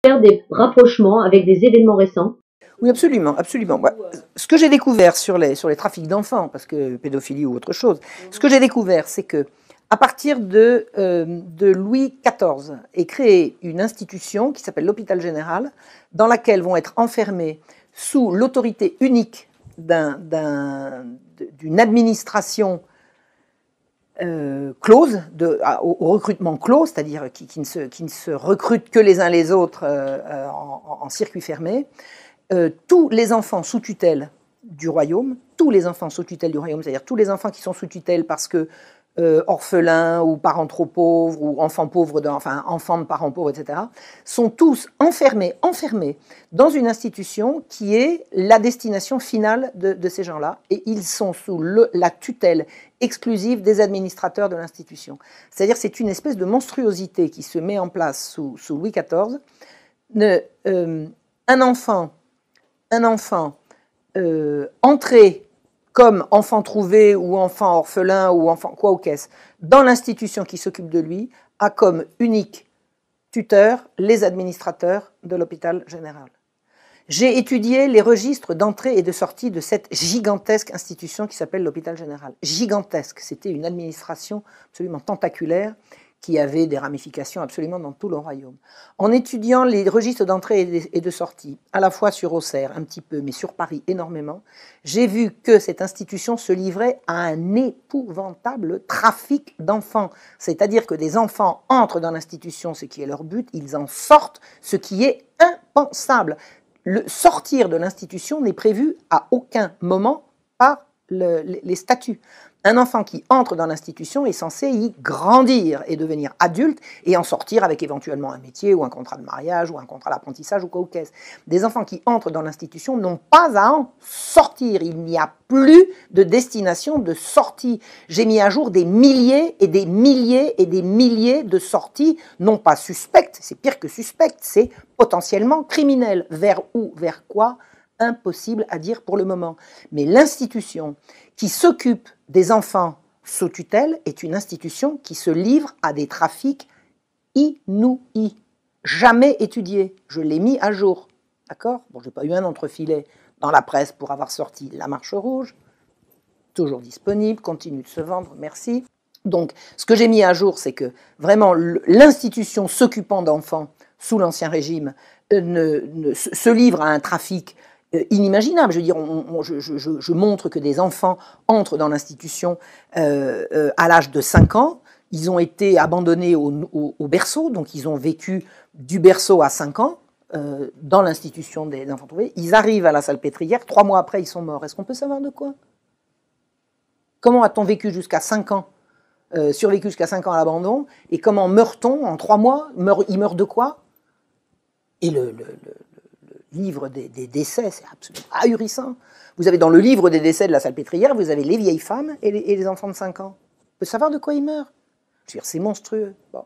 faire des rapprochements avec des événements récents? Oui, absolument, absolument. Ouais. Ce que j'ai découvert sur les trafics d'enfants, parce que pédophilie ou autre chose, ce que j'ai découvert, c'est que à partir de Louis XIV est créée une institution qui s'appelle l'hôpital général, dans laquelle vont être enfermés sous l'autorité unique d'une administration close, au recrutement clos, c'est-à-dire qui ne se recrutent que les uns les autres en circuit fermé. Tous les enfants sous tutelle du royaume, c'est-à-dire tous les enfants qui sont sous tutelle parce que orphelins ou parents trop pauvres ou enfants pauvres, enfants de parents pauvres, etc., sont tous enfermés dans une institution qui est la destination finale de ces gens-là, et ils sont sous la tutelle exclusive des administrateurs de l'institution. C'est-à-dire c'est une espèce de monstruosité qui se met en place sous Louis XIV. Un enfant entré comme enfant trouvé ou enfant orphelin ou enfant quoi ou qu'est-ce, dans l'institution qui s'occupe de lui, a comme unique tuteur les administrateurs de l'hôpital général. J'ai étudié les registres d'entrée et de sortie de cette gigantesque institution qui s'appelle l'hôpital général. Gigantesque, c'était une administration absolument tentaculaire qui avait des ramifications absolument dans tout le royaume. En étudiant les registres d'entrée et de sortie, à la fois sur Auxerre, un petit peu, mais sur Paris énormément, j'ai vu que cette institution se livrait à un épouvantable trafic d'enfants. C'est-à-dire que des enfants entrent dans l'institution, ce qui est leur but, ils en sortent, ce qui est impensable. Sortir de l'institution n'est prévu à aucun moment par les statuts. Un enfant qui entre dans l'institution est censé y grandir et devenir adulte et en sortir avec éventuellement un métier ou un contrat de mariage ou un contrat d'apprentissage ou quoi ou qu'est-ce. Des enfants qui entrent dans l'institution n'ont pas à en sortir. Il n'y a plus de destination de sortie. J'ai mis à jour des milliers et des milliers et des milliers de sorties, non pas suspectes, c'est pire que suspectes, c'est potentiellement criminel. Vers où, vers quoi? Impossible à dire pour le moment. Mais l'institution qui s'occupe des enfants sous tutelle est une institution qui se livre à des trafics inouïs, jamais étudiés. Je l'ai mis à jour, d'accord? Bon, j'ai pas eu un entrefilet dans la presse pour avoir sorti La Marche Rouge, toujours disponible, continue de se vendre, merci. Donc, ce que j'ai mis à jour, c'est que vraiment l'institution s'occupant d'enfants sous l'Ancien Régime se livre à un trafic inimaginable. Je veux dire, je montre que des enfants entrent dans l'institution à l'âge de 5 ans. Ils ont été abandonnés au berceau, donc ils ont vécu du berceau à 5 ans dans l'institution des enfants trouvés. Ils arrivent à la Salpêtrière, 3 mois après, ils sont morts. Est-ce qu'on peut savoir de quoi? Comment a-t-on vécu jusqu'à 5 ans, survécu jusqu'à 5 ans à l'abandon, et comment meurt-on en 3 mois? Il meurt de quoi? Et le livre des décès, c'est absolument ahurissant. Vous avez dans le livre des décès de la Salpêtrière, vous avez les vieilles femmes et les enfants de 5 ans. On peut savoir de quoi ils meurent. Je veux dire, c'est monstrueux. Bon.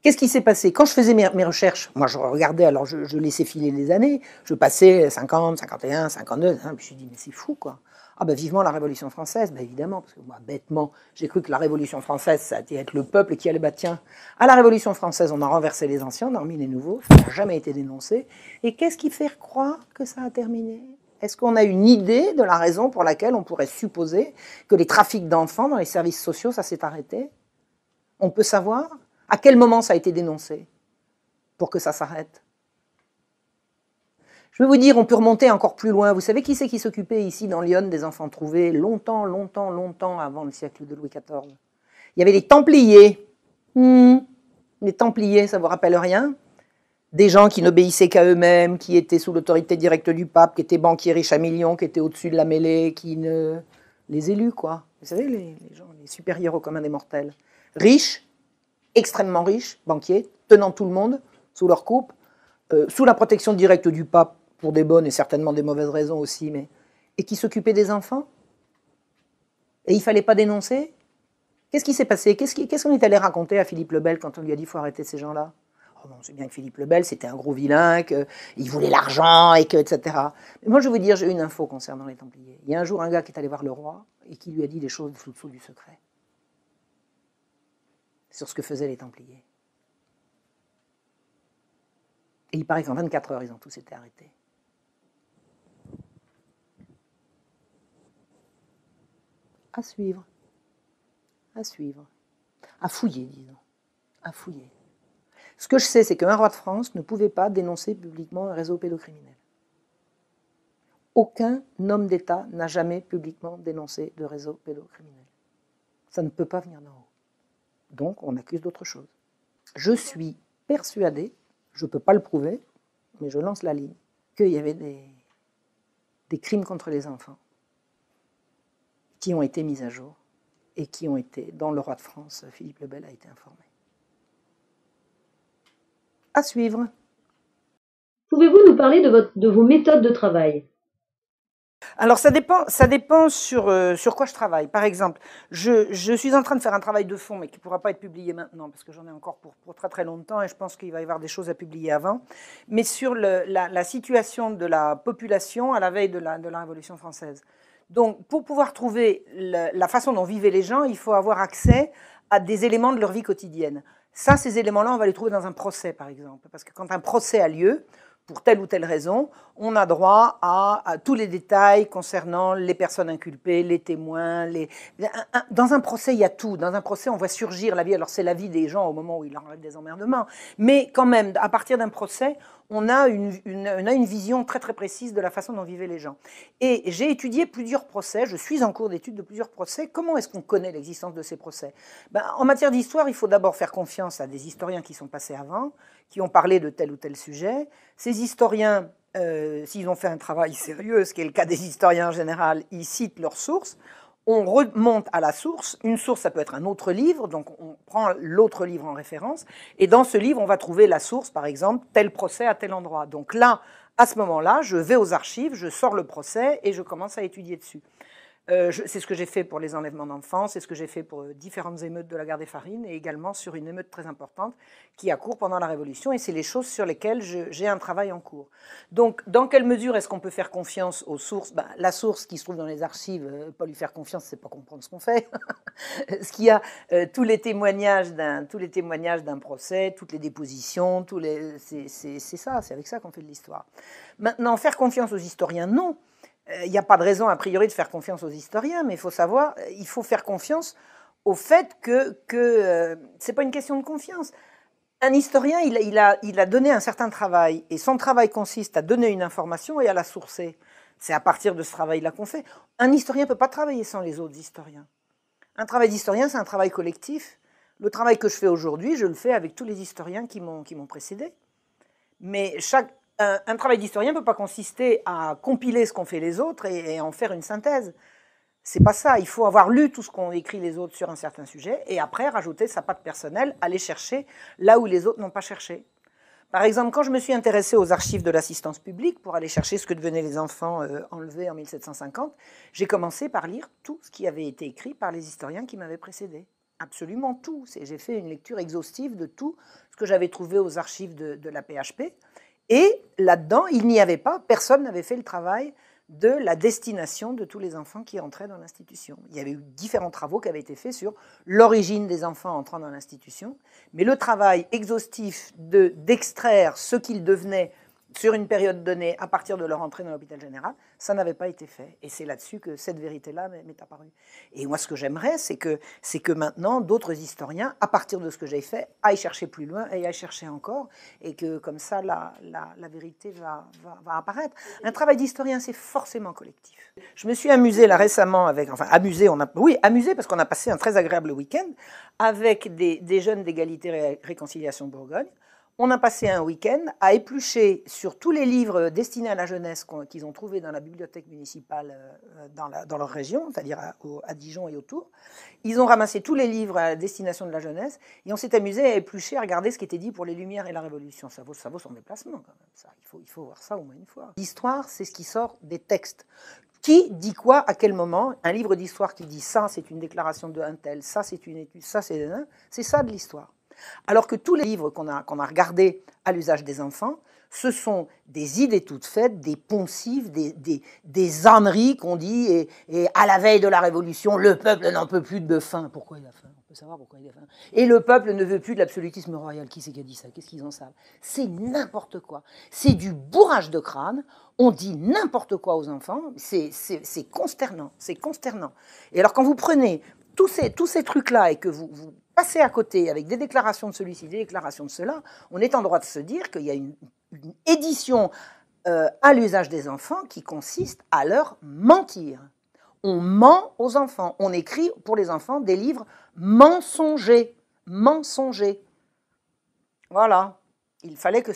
Qu'est-ce qui s'est passé? Quand je faisais mes recherches, moi je regardais, alors je laissais filer les années, je passais 50, 51, 52, hein, puis je me suis dit, mais c'est fou quoi. Ah ben vivement la Révolution française, ben évidemment, parce que moi bêtement, j'ai cru que la Révolution française, ça allait être le peuple qui allait, bah tiens, à la Révolution française, on a renversé les anciens, on a remis les nouveaux, ça n'a jamais été dénoncé. Et qu'est-ce qui fait croire que ça a terminé? Est-ce qu'on a une idée de la raison pour laquelle on pourrait supposer que les trafics d'enfants dans les services sociaux, ça s'est arrêté? On peut savoir à quel moment ça a été dénoncé pour que ça s'arrête? Je vais vous dire, on peut remonter encore plus loin. Vous savez qui c'est qui s'occupait ici dans Lyon des enfants trouvés longtemps avant le siècle de Louis XIV? Il y avait les Templiers. Les Templiers, ça vous rappelle rien? Des gens qui n'obéissaient qu'à eux-mêmes, qui étaient sous l'autorité directe du pape, qui étaient banquiers riches à millions, qui étaient au-dessus de la mêlée, les élus, quoi. Vous savez, les gens, les supérieurs au commun des mortels. Riches, extrêmement riches, banquiers, tenant tout le monde sous leur coupe, sous la protection directe du pape, pour des bonnes et certainement des mauvaises raisons aussi, et qui s'occupaient des enfants. Et il ne fallait pas dénoncer. Qu'est-ce qui s'est passé? Qu'est-ce qu'on est allé raconter à Philippe le Bel quand on lui a dit qu'il faut arrêter ces gens-là? Oh non, c'est bien que Philippe le Bel, c'était un gros vilain, qu'il voulait l'argent, etc. Mais moi, je vais vous dire, j'ai une info concernant les Templiers. Il y a un jour un gars qui est allé voir le roi et qui lui a dit des choses sous du secret sur ce que faisaient les Templiers. Et il paraît qu'en 24 heures, ils ont tous été arrêtés. À suivre. À suivre. À fouiller, disons. À fouiller. Ce que je sais, c'est qu'un roi de France ne pouvait pas dénoncer publiquement un réseau pédocriminel. Aucun homme d'État n'a jamais publiquement dénoncé de réseau pédocriminel. Ça ne peut pas venir d'en haut. Donc, on accuse d'autre chose. Je suis persuadée, je ne peux pas le prouver, mais je lance la ligne, qu'il y avait des crimes contre les enfants qui ont été mis à jour et qui ont été, dont le roi de France, Philippe le Bel, a été informé. À suivre. Pouvez-vous nous parler de vos méthodes de travail? Alors ça dépend sur quoi je travaille. Par exemple, je suis en train de faire un travail de fond, mais qui ne pourra pas être publié maintenant, parce que j'en ai encore pour très très longtemps, et je pense qu'il va y avoir des choses à publier avant, mais sur la situation de la population à la veille de la Révolution française. Donc pour pouvoir trouver la façon dont vivaient les gens, il faut avoir accès à des éléments de leur vie quotidienne. Ça, ces éléments-là, on va les trouver dans un procès, par exemple, parce que quand un procès a lieu, pour telle ou telle raison, on a droit à tous les détails concernant les personnes inculpées, les témoins. Dans un procès, il y a tout. Dans un procès, on voit surgir la vie. Alors, c'est la vie des gens au moment où il en règle des emmerdements. Mais quand même, à partir d'un procès, on a une vision très, très précise de la façon dont vivaient les gens. Et j'ai étudié plusieurs procès. Je suis en cours d'étude de plusieurs procès. Comment est-ce qu'on connaît l'existence de ces procès? En matière d'histoire, il faut d'abord faire confiance à des historiens qui sont passés avant, qui ont parlé de tel ou tel sujet. Ces historiens, s'ils ont fait un travail sérieux, ce qui est le cas des historiens en général, ils citent leurs sources. On remonte à la source. Une source, ça peut être un autre livre, donc on prend l'autre livre en référence. Et dans ce livre, on va trouver la source, par exemple, tel procès à tel endroit. Donc là, à ce moment-là, je vais aux archives, je sors le procès et je commence à étudier dessus. C'est ce que j'ai fait pour les enlèvements d'enfants, c'est ce que j'ai fait pour différentes émeutes de la gare des Farines et également sur une émeute très importante qui a cours pendant la Révolution, et c'est les choses sur lesquelles j'ai un travail en cours. Donc, dans quelle mesure est-ce qu'on peut faire confiance aux sources? La source qui se trouve dans les archives, pas lui faire confiance, c'est pas comprendre ce qu'on fait. Ce qu'il y a, tous les témoignages d'un procès, toutes les dépositions, c'est ça, c'est avec ça qu'on fait de l'histoire. Maintenant, faire confiance aux historiens, non. Il n'y a pas de raison, a priori, de faire confiance aux historiens, mais il faut savoir, il faut faire confiance au fait que ce n'est pas une question de confiance. Un historien, il a donné un certain travail, et son travail consiste à donner une information et à la sourcer. C'est à partir de ce travail-là qu'on fait. Un historien ne peut pas travailler sans les autres historiens. Un travail d'historien, c'est un travail collectif. Le travail que je fais aujourd'hui, je le fais avec tous les historiens qui m'ont précédé. Mais un travail d'historien ne peut pas consister à compiler ce qu'ont fait les autres et en faire une synthèse. C'est pas ça. Il faut avoir lu tout ce qu'ont écrit les autres sur un certain sujet et après rajouter sa patte personnelle, aller chercher là où les autres n'ont pas cherché. Par exemple, quand je me suis intéressée aux archives de l'assistance publique pour aller chercher ce que devenaient les enfants enlevés en 1750, j'ai commencé par lire tout ce qui avait été écrit par les historiens qui m'avaient précédé. Absolument tout. J'ai fait une lecture exhaustive de tout ce que j'avais trouvé aux archives de la PHP. Et là-dedans, il n'y avait pas, personne n'avait fait le travail de la destination de tous les enfants qui entraient dans l'institution. Il y avait eu différents travaux qui avaient été faits sur l'origine des enfants entrant dans l'institution, mais le travail exhaustif d'extraire ce qu'ils devenaient sur une période donnée à partir de leur entrée dans l'hôpital général, ça n'avait pas été fait. Et c'est là-dessus que cette vérité-là m'est apparue. Et moi, ce que j'aimerais, c'est que maintenant, d'autres historiens, à partir de ce que j'ai fait, aillent chercher plus loin et aillent chercher encore, et que comme ça, la vérité va apparaître. Un travail d'historien, c'est forcément collectif. Je me suis amusée là récemment amusée parce qu'on a passé un très agréable week-end avec des jeunes d'égalité et réconciliation de Bourgogne. On a passé un week-end à éplucher sur tous les livres destinés à la jeunesse qu'ils ont trouvés dans la bibliothèque municipale dans leur région, c'est-à-dire à Dijon et autour. Ils ont ramassé tous les livres à destination de la jeunesse et on s'est amusé à éplucher, à regarder ce qui était dit pour les Lumières et la Révolution. Ça vaut son déplacement quand même. Ça, il faut voir ça au moins une fois. L'histoire, c'est ce qui sort des textes. Qui dit quoi, à quel moment? Un livre d'histoire qui dit ça, c'est une déclaration de un tel, ça c'est une étude, ça c'est ça de l'histoire. Alors que tous les livres qu'on a regardés à l'usage des enfants, ce sont des idées toutes faites, des poncifs, des âneries qu'on dit, et à la veille de la Révolution, le peuple n'en peut plus de faim. Pourquoi il a faim? peut savoir pourquoi il est faim. Et le peuple ne veut plus de l'absolutisme royal. Qui c'est qui a dit ça? Qu'est-ce qu'ils en savent? C'est n'importe quoi. C'est du bourrage de crâne. On dit n'importe quoi aux enfants. C'est consternant. C'est consternant. Et alors, quand vous prenez tous ces trucs-là et que vous passez à côté avec des déclarations de celui-ci, des déclarations de cela, on est en droit de se dire qu'il y a une édition à l'usage des enfants qui consiste à leur mentir. On ment aux enfants. On écrit pour les enfants des livres mensongers. Mensongers. Voilà. Il fallait que